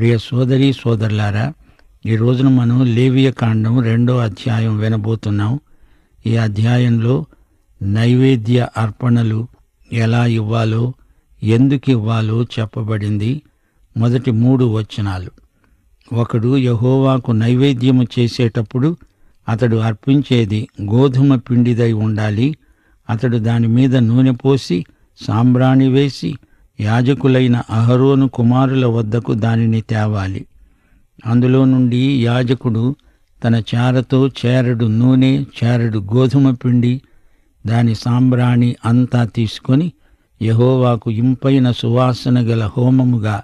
ప్రియ సోదరీ సోదరులారా, ఈ రోజున మనం లేవియకాండం 2వ అధ్యాయం వినబోతున్నాం. ఈ అధ్యాయంలో నైవేద్య అర్పణలు ఎలా ఇవ్వాలో, ఎందుకు ఇవ్వాలో చెప్పబడింది. మొదటి 3 వచనాలు. ఒకడు యెహోవాకు నైవేద్యము చేసేటప్పుడు అతడు అర్పించేది గోధుమ పిండిదై ఉండాలి. అతడు దాని మీద నూనె పోసి సాంబ్రాణి వేసి యాజకులైన అహరోను కుమారుల వద్దకు దానిని తేవాలి. అందులో నుండి యాజకుడు తన చారతో చేరడు నూనె, చేరడు గోధుమ పిండి, దాని సాంబ్రాణి అంతా తీసుకొని యెహోవాకు ఇంపైన సువాసన గల హోమముగా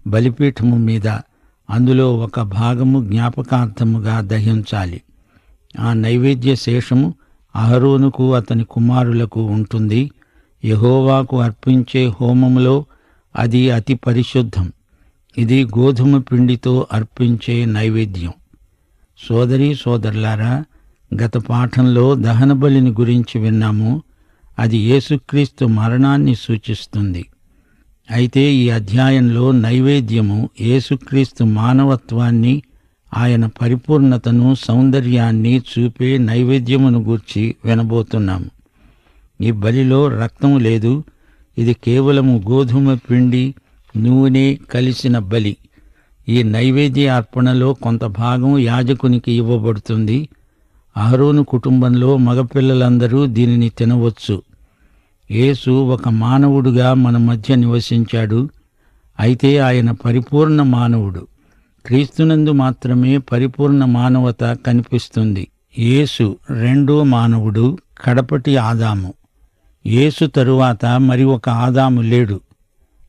బలిపీఠము మీద అందులో ఒక భాగము జ్ఞాపకార్థముగా దహించాలి. ఆ నైవేద్య శేషము అహరోనుకు అతని కుమారులకు ఉంటుంది. యెహోవాకు అర్పించే హోమములో అది అతి పరిశుద్ధం. ఇది గోధుమ పిండితో అర్పించే నైవేద్యం. సోదరీ సోదరులారా, గత పాఠంలో దహన బలిని గురించి విన్నాము. అది యేసుక్రీస్తు మరణాన్ని సూచిస్తుంది. అయితే ఈ అధ్యాయంలో నైవేద్యము యేసుక్రీస్తు మానవత్వాన్ని, ఆయన పరిపూర్ణతను, సౌందర్యాన్ని చూపే నైవేద్యమును గూర్చి వినబోతున్నాము. ఈ బలిలో రక్తం లేదు. ఇది కేవలము గోధుమ పిండి, నూనె కలిసిన బలి. ఈ నైవేద్య అర్పణలో కొంత భాగం యాజకునికి ఇవ్వబడుతుంది. అహరోను కుటుంబంలో మగపిల్లలందరూ దీనిని తినవచ్చు. యేసు ఒక మానవుడుగా మన మధ్య నివసించాడు. అయితే ఆయన పరిపూర్ణ మానవుడు. క్రీస్తునందు మాత్రమే పరిపూర్ణ మానవత కనిపిస్తుంది. యేసు 2వ మానవుడు, కడపటి ఆదాము. యేసు తరువాత మరి ఒక ఆదాము లేడు.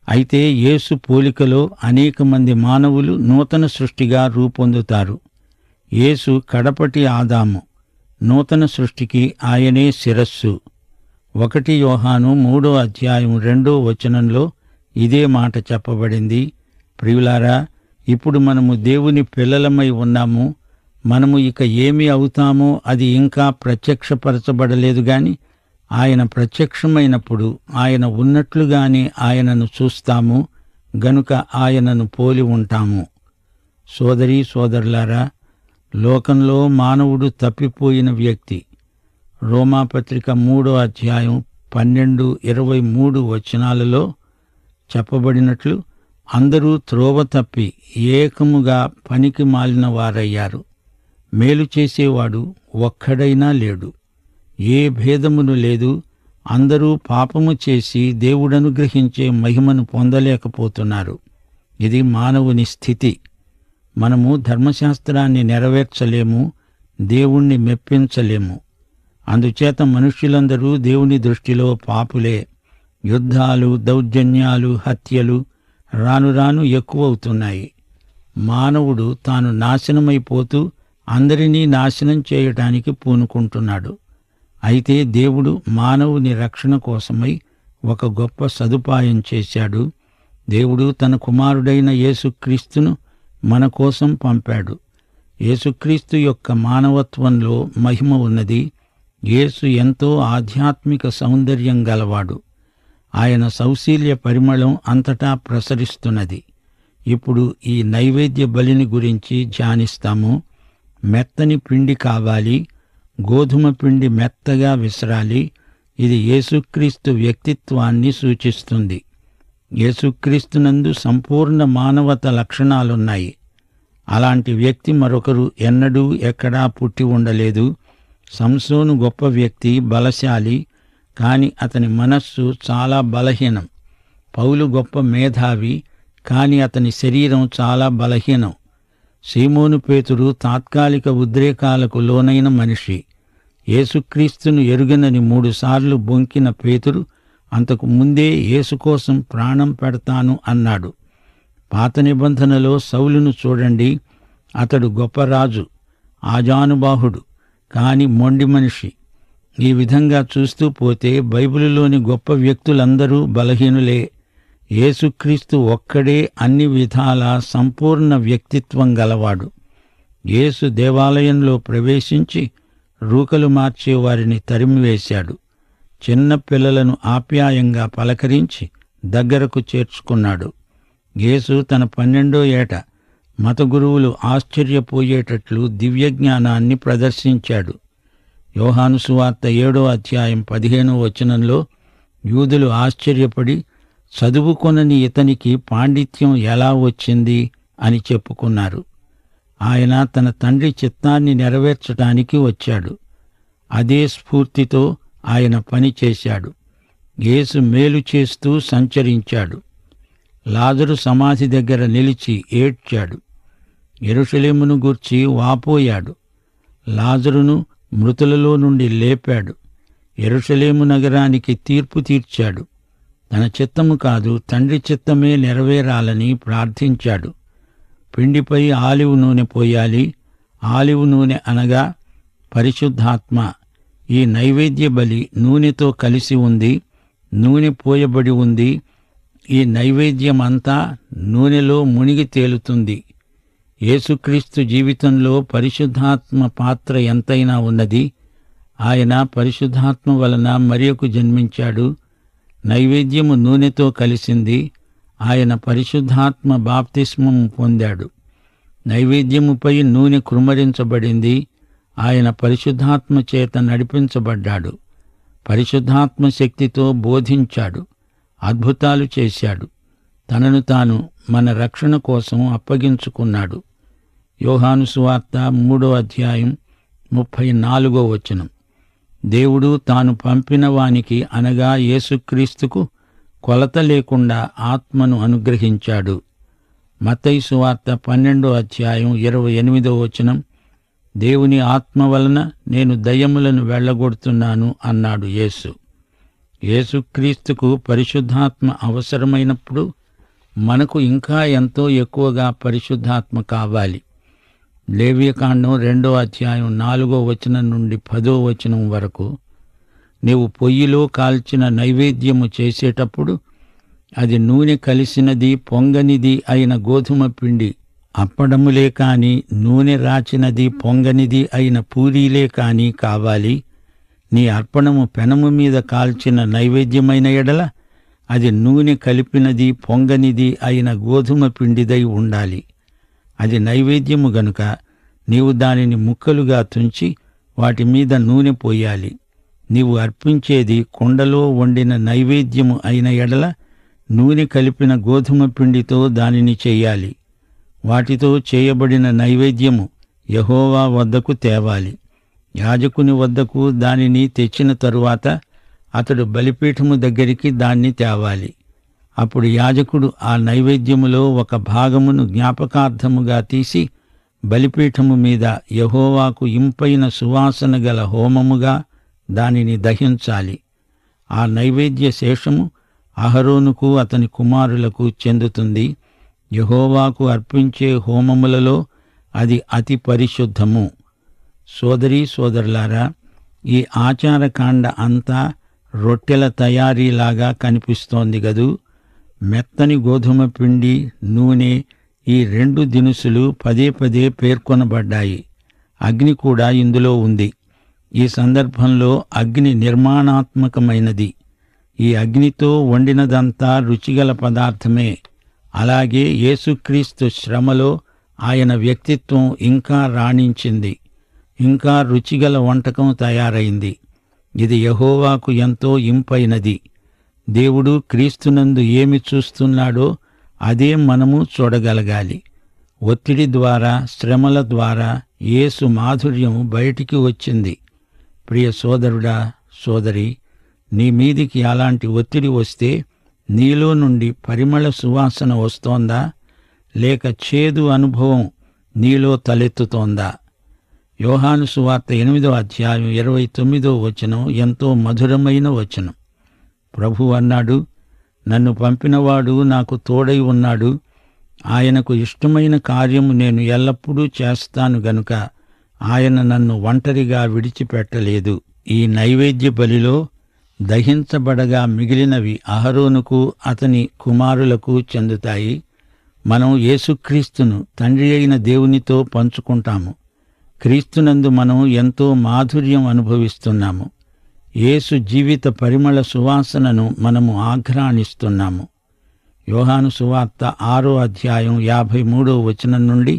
అయితే యేసు పోలికలో అనేక మంది మానవులు నూతన సృష్టిగా రూపొందుతారు. యేసు కడపటి ఆదాము. నూతన సృష్టికి ఆయనే శిరస్సు. 1 యోహాను 3వ అధ్యాయం 2వ వచనంలో ఇదే మాట చెప్పబడింది. ప్రియులారా, ఇప్పుడు మనము దేవుని పిల్లలమై ఉన్నాము. మనము ఇక ఏమి అవుతామో అది ఇంకా ప్రత్యక్షపరచబడలేదు గాని ఆయన ప్రత్యక్షమైనప్పుడు ఆయన ఉన్నట్లుగానే ఆయనను చూస్తాము గనుక ఆయనను పోలి ఉంటాము. సోదరీ సోదరులారా, లోకంలో మానవుడు తప్పిపోయిన వ్యక్తి. రోమాపత్రిక 3వ అధ్యాయం 12-23 వచనాలలో చెప్పబడినట్లు అందరూ త్రోవ తప్పి ఏకముగా పనికి మాలిన వారయ్యారు. మేలు చేసేవాడు ఒక్కడైనా లేడు. ఏ భేదమును లేదు. అందరూ పాపము చేసి దేవుడనుగ్రహించే మహిమను పొందలేకపోతున్నారు. ఇది మానవుని స్థితి. మనము ధర్మశాస్త్రాన్ని నెరవేర్చలేము, దేవుణ్ణి మెప్పించలేము. అందుచేత మనుష్యులందరూ దేవుని దృష్టిలో పాపులే. యుద్ధాలు, దౌర్జన్యాలు, హత్యలు రాను రాను ఎక్కువవుతున్నాయి. మానవుడు తాను నాశనమైపోతూ అందరినీ నాశనం చేయటానికి పూనుకుంటున్నాడు. అయితే దేవుడు మానవుని రక్షణ కోసమై ఒక గొప్ప సదుపాయం చేశాడు. దేవుడు తన కుమారుడైన యేసుక్రీస్తును మన కోసం పంపాడు. యేసుక్రీస్తు యొక్క మానవత్వంలో మహిమ ఉన్నది. యేసు ఎంతో ఆధ్యాత్మిక సౌందర్యం గలవాడు. ఆయన సౌశీల్య పరిమళం అంతటా ప్రసరిస్తున్నది. ఇప్పుడు ఈ నైవేద్య బలిని గురించి ధ్యానిస్తాము. మెత్తని పిండి కావాలి. గోధుమ పిండి మెత్తగా విసరాలి. ఇది యేసుక్రీస్తు వ్యక్తిత్వాన్ని సూచిస్తుంది. యేసుక్రీస్తునందు సంపూర్ణ మానవత లక్షణాలున్నాయి. అలాంటి వ్యక్తి మరొకరు ఎన్నడూ ఎక్కడా పుట్టి ఉండలేదు. సంసోను గొప్ప వ్యక్తి, బలశాలి. కాని అతని మనస్సు చాలా బలహీనం. పౌలు గొప్ప మేధావి. కాని అతని శరీరం చాలా బలహీనం. సీమోను పేతురు తాత్కాలిక ఉద్రేకాలకు లోనైన మనిషి. యేసుక్రీస్తును ఎరుగనని 3 సార్లు బొంకిన పేతురు అంతకు ముందే యేసు కోసం ప్రాణం పెడతాను అన్నాడు. పాత నిబంధనలో సౌలును చూడండి. అతడు గొప్ప రాజు, ఆజానుబాహుడు, కాని మొండి మనిషి. ఈ విధంగా చూస్తూ పోతే బైబిలులోని గొప్ప వ్యక్తులందరూ బలహీనులే. యేసుక్రీస్తు ఒక్కడే అన్ని విధాలా సంపూర్ణ వ్యక్తిత్వం గలవాడు. యేసు దేవాలయంలో ప్రవేశించి రూకలు మార్చేవారిని తరిమివేశాడు. చిన్న పిల్లలను ఆప్యాయంగా పలకరించి దగ్గరకు చేర్చుకున్నాడు. యేసు తన 12వ ఏట మత గురువులు ఆశ్చర్యపోయేటట్లు దివ్యజ్ఞానాన్ని ప్రదర్శించాడు. యోహాను సువార్త 7వ అధ్యాయం 15వ వచనంలో యూదులు ఆశ్చర్యపడి, చదువుకొనని ఇతనికి పాండిత్యం ఎలా వచ్చింది అని చెప్పుకున్నారు. ఆయన తన తండ్రి చిత్తాన్ని నెరవేర్చటానికి వచ్చాడు. అదే స్ఫూర్తితో ఆయన పని చేశాడు. యేసు మేలు చేస్తూ సంచరించాడు. లాజరు సమాధి దగ్గర నిలిచి ఏడ్చాడు. యెరూషలేమును గూర్చి వాపోయాడు. లాజరును మృతులలో నుండి లేపాడు. యెరూషలేము నగరానికి తీర్పు తీర్చాడు. తన చిత్తము కాదు, తండ్రి చిత్తమే నెరవేరాలని ప్రార్థించాడు. పిండిపై ఆలివ్ నూనె పోయాలి. ఆలివ్ నూనె అనగా పరిశుద్ధాత్మ. ఈ నైవేద్య బలి నూనెతో కలిసి ఉంది, నూనె పోయబడి ఉంది. ఈ నైవేద్యమంతా నూనెలో మునిగి తేలుతుంది. యేసుక్రీస్తు జీవితంలో పరిశుద్ధాత్మ పాత్ర ఎంతైనా ఉన్నది. ఆయన పరిశుద్ధాత్మ వలన మరియకు జన్మించాడు. నైవేద్యము నూనెతో కలిసింది. ఆయన పరిశుద్ధాత్మ బాప్తిస్మము పొందాడు. నైవేద్యముపై నూనె కృమ్మరించబడింది. ఆయన పరిశుద్ధాత్మ చేత నడిపించబడ్డాడు. పరిశుద్ధాత్మ శక్తితో బోధించాడు, అద్భుతాలు చేశాడు. తనను తాను మన రక్షణ కోసం అప్పగించుకున్నాడు. యోహాను సువార్త 3వ అధ్యాయం 34వ వచనం. దేవుడు తాను పంపిన వానికి అనగా యేసుక్రీస్తుకు కొలత లేకుండా ఆత్మను అనుగ్రహించాడు. మత్తయి సువార్త 12వ అధ్యాయం 28వ వచనం. దేవుని ఆత్మ వలన నేను దయ్యములను వెళ్ళగొడుతున్నాను అన్నాడు యేసు. యేసుక్రీస్తుకు పరిశుద్ధాత్మ అవసరమైనప్పుడు మనకు ఇంకా ఎంతో ఎక్కువగా పరిశుద్ధాత్మ కావాలి. లేవియకాండం 2వ అధ్యాయం 4వ వచనం నుండి 10వ వచనం వరకు. నీవు పొయ్యిలో కాల్చిన నైవేద్యము చేసేటప్పుడు అది నూనె కలిసినది, పొంగనిది అయిన గోధుమ పిండి అప్పడములే కాని, నూనె రాచినది, పొంగనిది అయిన పూరీలే కాని కావాలి. నీ అర్పణము పెనము మీద కాల్చిన నైవేద్యమైన ఎడల అది నూనె కలిపినది, పొంగనిది అయిన గోధుమ పిండిదై ఉండాలి. అది నైవేద్యము గనుక నీవు దానిని ముక్కలుగా తుంచి వాటి మీద నూనె పోయాలి. నీవు అర్పించేది కుండలో వండిన నైవేద్యము అయిన ఎడల నూనె కలిపిన గోధుమ పిండితో దానిని చెయ్యాలి. వాటితో చేయబడిన నైవేద్యము యెహోవా వద్దకు తేవాలి. యాజకుని వద్దకు దానిని తెచ్చిన తరువాత అతడు బలిపీఠము దగ్గరికి దాన్ని తేవాలి. అప్పుడు యాజకుడు ఆ నైవేద్యములో ఒక భాగమును జ్ఞాపకార్థముగా తీసి బలిపీఠము మీద యెహోవాకు ఇంపైన సువాసన గల హోమముగా దానిని దహించాలి. ఆ నైవేద్య శేషము అహరోనుకు అతని కుమారులకు చెందుతుంది. యెహోవాకు అర్పించే హోమములలో అది అతి పరిశుద్ధము. సోదరీ సోదరులారా, ఈ ఆచారకాండ అంతా రొట్టెల తయారీలాగా కనిపిస్తోంది గదూ. మెత్తని గోధుమ పిండి, నూనె, ఈ 2 దినుసులు పదే పదే పేర్కొనబడ్డాయి. అగ్ని కూడా ఇందులో ఉంది. ఈ సందర్భంలో అగ్ని నిర్మాణాత్మకమైనది. ఈ అగ్నితో వండినదంతా రుచిగల పదార్థమే. అలాగే యేసుక్రీస్తు శ్రమలో ఆయన వ్యక్తిత్వం ఇంకా రాణించింది. ఇంకా రుచిగల వంటకం తయారైంది. ఇది యెహోవాకు ఎంతో ఇంపైనది. దేవుడు క్రీస్తునందు ఏమి చూస్తున్నాడో అదే మనము చూడగలగాలి. ఒత్తిడి ద్వారా, శ్రమల ద్వారా యేసు మాధుర్యం బయటికి వచ్చింది. ప్రియ సోదరుడా, సోదరి, నీ మీదికి అలాంటి ఒత్తిడి వస్తే నీలో నుండి పరిమళ సువాసన వస్తోందా, లేక చేదు అనుభవం నీలో తలెత్తుతోందా? యోహాను సువార్త 8వ అధ్యాయం 29వ వచనం ఎంతో మధురమైన వచనం. ప్రభువు అన్నాడు, నన్ను పంపినవాడు నాకు తోడై ఉన్నాడు. ఆయనకు ఇష్టమైన కార్యము నేను ఎల్లప్పుడూ చేస్తాను గనుక ఆయన నన్ను ఒంటరిగా విడిచిపెట్టలేదు. ఈ నైవేద్య బలిలో దహించబడగా మిగిలినవి అహరోనుకు అతని కుమారులకు చెందుతాయి. మనం యేసుక్రీస్తును తండ్రి అయిన దేవునితో పంచుకుంటాము. క్రీస్తునందు మనం ఎంతో మాధుర్యం అనుభవిస్తున్నాము. యేసు జీవిత పరిమళ సువాసనను మనము ఆఘ్రాణిస్తున్నాము. యోహాను సువార్త 6వ అధ్యాయం 53వ వచనం నుండి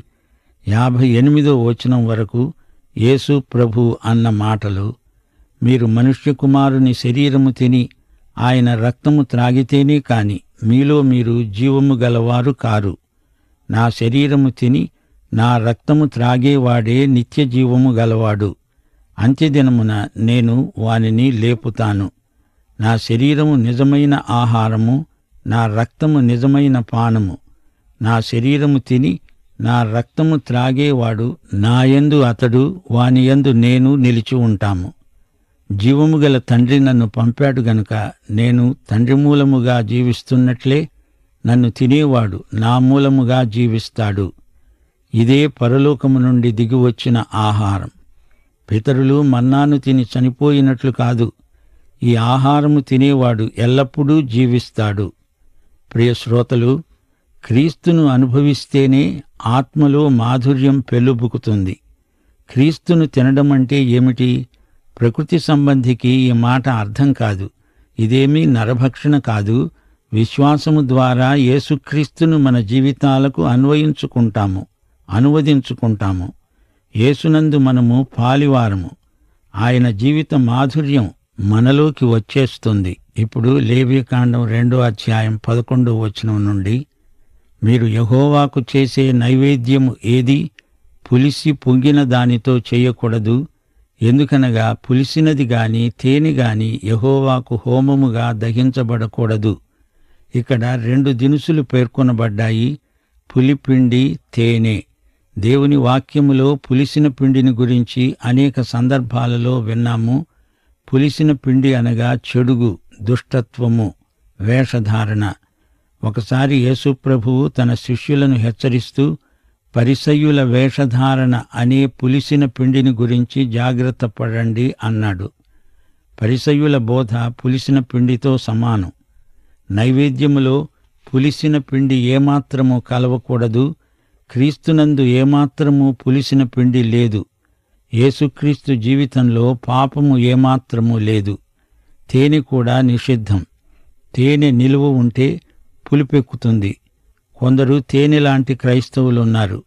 58వ వచనం వరకు యేసు ప్రభు అన్న మాటలు, మీరు మనుష్య కుమారుని శరీరము తిని ఆయన రక్తము త్రాగితేనే కాని మీలో మీరు జీవము గలవారు కారు. నా శరీరము తిని నా రక్తము త్రాగేవాడే నిత్య జీవము గలవాడు. అంత్యదినమున నేను వానిని లేపుతాను. నా శరీరము నిజమైన ఆహారము, నా రక్తము నిజమైన పానము. నా శరీరము తిని నా రక్తము త్రాగేవాడు నాయందు అతడు, వానియందు నేను నిలిచి ఉంటాము. జీవము గల తండ్రి నన్ను పంపాడు గనుక నేను తండ్రి మూలముగా జీవిస్తున్నట్లే నన్ను తినేవాడు నా మూలముగా జీవిస్తాడు. ఇదే పరలోకము నుండి దిగివచ్చిన ఆహారం. పితరులు మన్నాను తిని చనిపోయినట్లు కాదు, ఈ ఆహారము తినేవాడు ఎల్లప్పుడూ జీవిస్తాడు. ప్రియ శ్రోతలు, క్రీస్తును అనుభవిస్తేనే ఆత్మలో మాధుర్యం పెళ్ళుబుకుతుంది. క్రీస్తును తినడం అంటే ఏమిటి? ప్రకృతి సంబంధికి ఈ మాట అర్థం కాదు. ఇదేమీ నరభక్షణ కాదు. విశ్వాసము ద్వారా యేసుక్రీస్తును మన జీవితాలకు అనువదించుకుంటాము. యేసునందు మనము పాలివారము. ఆయన జీవిత మాధుర్యం మనలోకి వచ్చేస్తుంది. ఇప్పుడు లేవీకాండం 2వ అధ్యాయం 11వ వచనం నుండి, మీరు యెహోవాకు చేసే నైవేద్యము ఏది? పులిసి పొంగిన దానితో చేయకూడదు. ఎందుకనగా పులిసినది గాని తేనె గాని యెహోవాకు హోమముగా దహించబడకూడదు. ఇక్కడ 2 దినుసులు పేర్కొనబడ్డాయి, పులిపిండి, తేనె. దేవుని వాక్యములో పులిసిన పిండిని గురించి అనేక సందర్భాలలో విన్నాము. పులిసిన పిండి అనగా చెడుగు, దుష్టత్వము, వేషధారణ. ఒకసారి యేసు ప్రభువు తన శిష్యులను హెచ్చరిస్తూ పరిసయ్యుల వేషధారణ అనే పులిసిన పిండిని గురించి జాగ్రత్త పడండి అన్నాడు. పరిసయ్యుల బోధ పులిసిన పిండితో సమానం. నైవేద్యములో పులిసిన పిండి ఏమాత్రము కలవకూడదు. క్రీస్తునందు ఏమాత్రము పులిసిన పిండి లేదు. యేసుక్రీస్తు జీవితంలో పాపము ఏమాత్రము లేదు. తేనె కూడా నిషిద్ధం. తేనె నిలువ ఉంటే పులిపెక్కుతుంది. కొందరు తేనెలాంటి క్రైస్తవులున్నారు.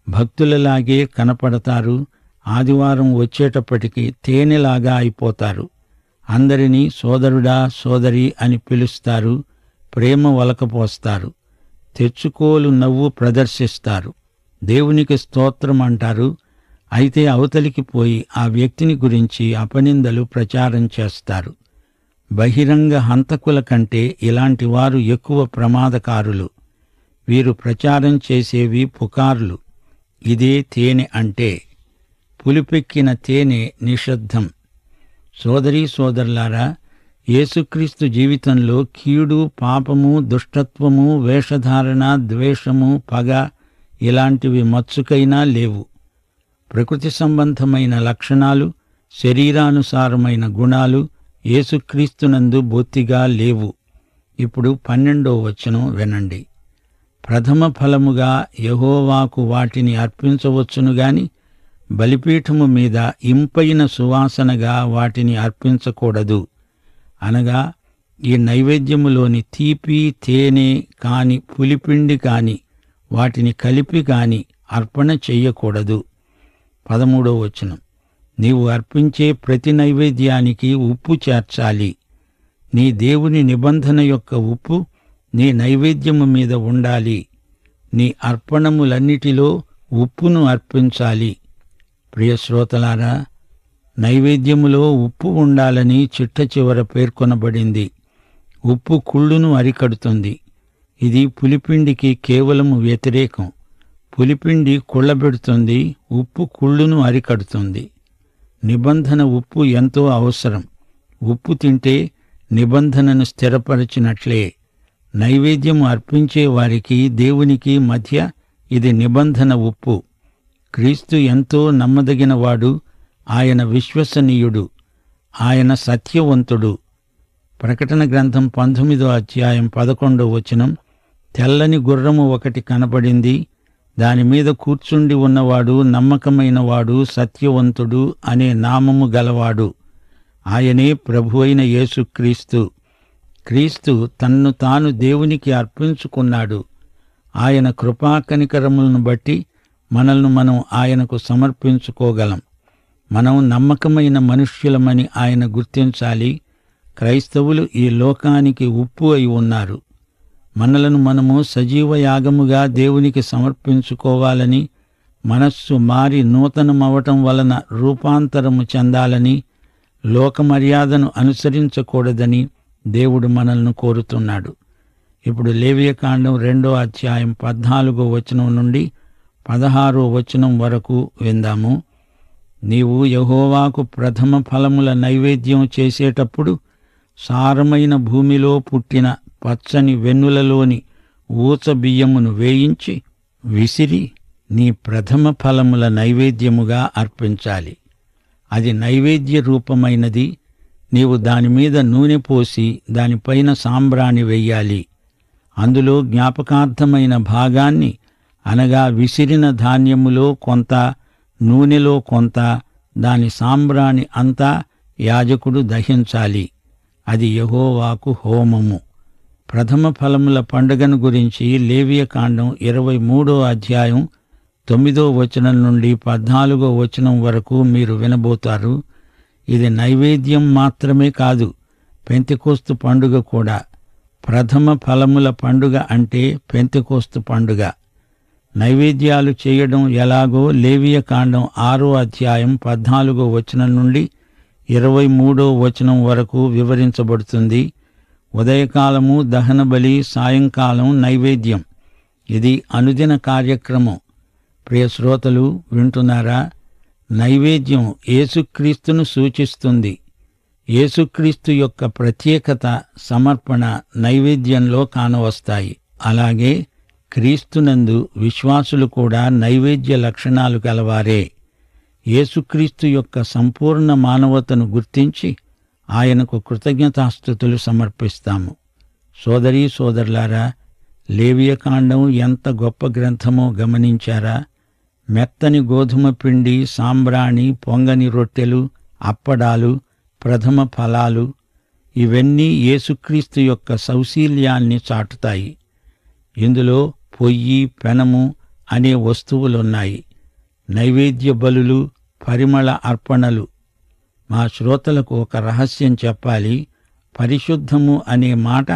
భక్తులలాగే కనపడతారు. ఆదివారం వచ్చేటప్పటికి తేనెలాగా అయిపోతారు. అందరినీ సోదరుడా, సోదరి అని పిలుస్తారు. ప్రేమ వలకపోస్తారు. తెచ్చుకోలు నవ్వు ప్రదర్శిస్తారు. దేవునికి స్తోత్రం అంటారు. అయితే అవతలికి పోయి ఆ వ్యక్తిని గురించి అపనిందలు ప్రచారం చేస్తారు. బహిరంగ హంతకుల కంటే ఇలాంటి వారు ఎక్కువ ప్రమాదకారులు. వీరు ప్రచారం చేసేవి పుకార్లు. ఇదే తేనె అంటే. పులిపెక్కిన తేనె నిషిద్ధం. సోదరీ సోదరులారా, యేసుక్రీస్తు జీవితంలో కీడు, పాపము, దుష్టత్వము, వేషధారణ, ద్వేషము, పగ ఇలాంటివి మచ్చుకైనా లేవు. ప్రకృతి సంబంధమైన లక్షణాలు, శరీరానుసారమైన గుణాలు యేసుక్రీస్తునందు బొత్తిగా లేవు. ఇప్పుడు 12వ వచనం వినండి. ప్రథమ ఫలముగా యెహోవాకు వాటిని అర్పించవచ్చును గాని బలిపీఠము మీద ఇంపైన సువాసనగా వాటిని అర్పించకూడదు. అనగా ఈ నైవేద్యములోని తీపి, తేనె కాని, పులిపిండి కాని వాటిని కలిపి కాని అర్పణ చెయ్యకూడదు. 13వ వచనం. నీవు అర్పించే ప్రతి నైవేద్యానికి ఉప్పు చేర్చాలి. నీ దేవుని నిబంధన యొక్క ఉప్పు నీ నైవేద్యము మీద ఉండాలి. నీ అర్పణములన్నిటిలో ఉప్పును అర్పించాలి. ప్రియశ్రోతలారా, నైవేద్యములో ఉప్పు ఉండాలని చిట్ట చివర పేర్కొనబడింది. ఉప్పు కుళ్ళును అరికడుతుంది. ఇది పులిపిండికి కేవలము వ్యతిరేకం. పులిపిండి కుళ్ళబెడుతుంది, ఉప్పు కుళ్ళును అరికడుతుంది. నిబంధన ఉప్పు ఎంతో అవసరం. ఉప్పు తింటే నిబంధనను స్థిరపరచినట్లే. నైవేద్యము అర్పించే వారికి దేవునికి మధ్య ఇది నిబంధన ఉప్పు. క్రీస్తు ఎంతో నమ్మదగినవాడు. ఆయన విశ్వసనీయుడు. ఆయన సత్యవంతుడు. ప్రకటన గ్రంథం 19వ అధ్యాయం 11వ వచనం. తెల్లని గుర్రము ఒకటి కనబడింది. దానిమీద కూర్చుండి ఉన్నవాడు నమ్మకమైనవాడు, సత్యవంతుడు అనే నామము గలవాడు. ఆయనే ప్రభువైన యేసుక్రీస్తు. క్రీస్తు తన్ను తాను దేవునికి అర్పించుకున్నాడు. ఆయన కృపా కనికరములను బట్టి మనల్ని మనం ఆయనకు సమర్పించుకోగలం. మనం నమ్మకమైన మనుష్యులమని ఆయన గుర్తించాలి. క్రైస్తవులు ఈ లోకానికి ఉప్పు అయి ఉన్నారు. మనలను మనము సజీవ యాగముగా దేవునికి సమర్పించుకోవాలని, మనస్సు మారి నూతనమవటం వలన రూపాంతరము చెందాలని, లోక మర్యాదను అనుసరించకూడదని దేవుడు మనల్ని కోరుతున్నాడు. ఇప్పుడు లేవియకాండం 2వ అధ్యాయం 14వ వచనం నుండి 16వ వచనం వరకు విందాము. నీవు యెహోవాకు ప్రథమ ఫలముల నైవేద్యం చేసేటప్పుడు సారమైన భూమిలో పుట్టిన పచ్చని వెన్నులలోని ఊచ బియ్యమును వేయించి విసిరి నీ ప్రథమ ఫలముల నైవేద్యముగా అర్పించాలి. అది నైవేద్య రూపమైనది. నీవు దానిమీద నూనె పోసి దానిపైన సాంబ్రాణి వెయ్యాలి. అందులో జ్ఞాపకార్థమైన భాగాన్ని, అనగా విసిరిన ధాన్యములో కొంత, నూనెలో కొంత, దాని సాంబ్రాణి అంతా యాజకుడు దహించాలి. అది యెహోవాకు హోమము. ప్రథమ ఫలముల పండుగను గురించి లేవియకాండం 23వ అధ్యాయం 9వ వచనం నుండి 14వ వచనం వరకు మీరు వినబోతారు. ఇది నైవేద్యం మాత్రమే కాదు, పెంతెకోస్తు పండుగ కూడా. ప్రథమ ఫలముల పండుగ అంటే పెంతెకోస్తు పండుగ. నైవేద్యాలు చేయడం ఎలాగో లేవియకాండం 6వ అధ్యాయం 14వ వచనం నుండి 23వ వచనం వరకు వివరించబడుతుంది. ఉదయకాలము దహనబలి, సాయంకాలం నైవేద్యం. ఇది అనుదిన కార్యక్రమం. ప్రియ శ్రోతలు వింటున్నారా? నైవేద్యం యేసుక్రీస్తును సూచిస్తుంది. యేసుక్రీస్తు యొక్క ప్రత్యేకత, సమర్పణ నైవేద్యంలో కానవస్తాయి. అలాగే క్రీస్తునందు విశ్వాసులు కూడా నైవేద్య లక్షణాలు గలవారే. యేసుక్రీస్తు యొక్క సంపూర్ణ మానవతను గుర్తించి ఆయనకు కృతజ్ఞతాస్తుతులు సమర్పిస్తాము. సోదరీ సోదరులారా, లేవియకాండం ఎంత గొప్ప గ్రంథమో గమనించారా? మెత్తని గోధుమ పిండి, సాంబ్రాణి, పొంగని రొట్టెలు, అప్పడాలు, ప్రథమ ఫలాలు, ఇవన్నీ యేసుక్రీస్తు యొక్క సౌశీల్యాన్ని చాటుతాయి. ఇందులో పొయ్యి, పెనము అనే వస్తువులున్నాయి. నైవేద్య బలులు, పరిమళ అర్పణలు. మా శ్రోతలకు ఒక రహస్యం చెప్పాలి. పరిశుద్ధము అనే మాట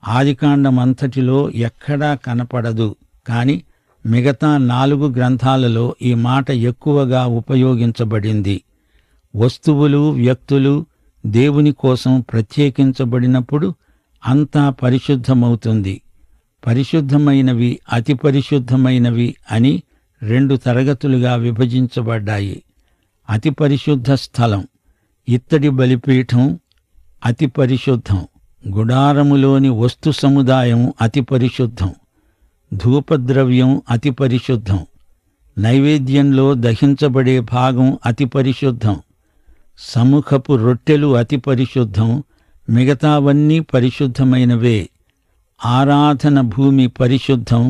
ఆదికాండమంతటిలో ఎక్కడా కనపడదు. కాని మిగతా 4 గ్రంథాలలో ఈ మాట ఎక్కువగా ఉపయోగించబడింది. వస్తువులు, వ్యక్తులు దేవుని కోసం ప్రత్యేకించబడినప్పుడు అంతా పరిశుద్ధమవుతుంది. పరిశుద్ధమైనవి, అతి పరిశుద్ధమైనవి అని 2 తరగతులుగా విభజించబడ్డాయి. అతి పరిశుద్ధ స్థలం, ఇత్తడి బలిపీఠం అతి పరిశుద్ధం. గుడారములోని వస్తు సముదాయం అతి పరిశుద్ధం. ధూపద్రవ్యం అతి పరిశుద్ధం. నైవేద్యంలో దహించబడే భాగం అతి పరిశుద్ధం. సముఖపు రొట్టెలు అతి పరిశుద్ధం. మిగతావన్నీ పరిశుద్ధమైనవే. ఆరాధన భూమి పరిశుద్ధం.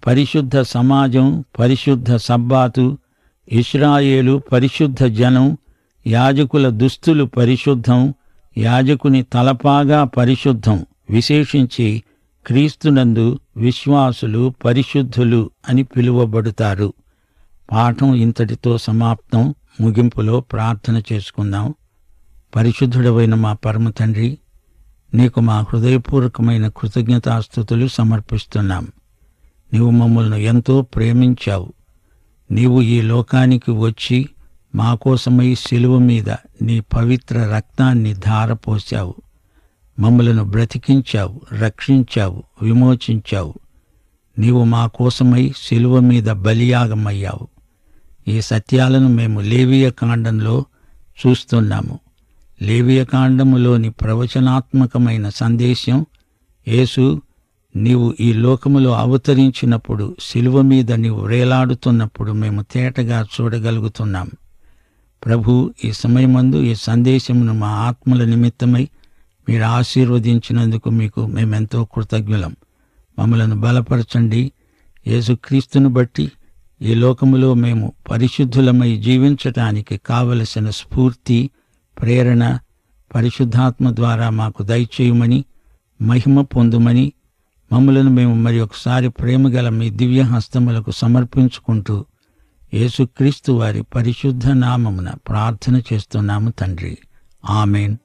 పరిశుద్ధ సమాజం, పరిశుద్ధ సబ్బాతు, ఇశ్రాయేలు పరిశుద్ధ జనం, యాజకుల దుస్తులు పరిశుద్ధం, యాజకుని తలపాగా పరిశుద్ధం. విశేషించి క్రీస్తునందు విశ్వాసులు పరిశుద్ధులు అని పిలువబడుతారు. పాఠం ఇంతటితో సమాప్తం. ముగింపులో ప్రార్థన చేసుకుందాం. పరిశుద్ధుడవైన మా పరమ తండ్రి, నీకు మా హృదయపూర్వకమైన కృతజ్ఞతాస్తుతులు సమర్పిస్తున్నాం. నీవు మమ్మల్ని ఎంతో ప్రేమించావు. నీవు ఈ లోకానికి వచ్చి మా కోసమై శిలువ మీద నీ పవిత్ర రక్తాన్ని ధారపోశావు. మమ్మలను బ్రతికించావు, రక్షించావు, విమోచించావు. నీవు మా కోసమై శిలువ మీద బలియాగమయ్యావు. ఈ సత్యాలను మేము లేవియకాండంలో చూస్తున్నాము. లేవియకాండములోని ప్రవచనాత్మకమైన సందేశం, యేసు నీవు ఈ లోకములో అవతరించినప్పుడు, శిలువ మీద నీవు వేలాడుతున్నప్పుడు మేము తేటగా చూడగలుగుతున్నాం. ప్రభు, ఈ సమయమందు ఈ సందేశమును మా ఆత్మల నిమిత్తమై మీరు ఆశీర్వదించినందుకు మీకు మేమెంతో కృతజ్ఞులం. మమ్మలను బలపరచండి. యేసుక్రీస్తును బట్టి ఈ లోకములో మేము పరిశుద్ధులమై జీవించటానికి కావలసిన స్ఫూర్తి, ప్రేరణ పరిశుద్ధాత్మ ద్వారా మాకు దయచేయమని మహిమ పొందుమని మమ్ములను మేము మరి ఒకసారి ప్రేమగల మీ దివ్య హస్తములకు సమర్పించుకుంటూ యేసుక్రీస్తు వారి పరిశుద్ధ నామమున ప్రార్థన చేస్తున్నాము తండ్రి. ఆమేన్.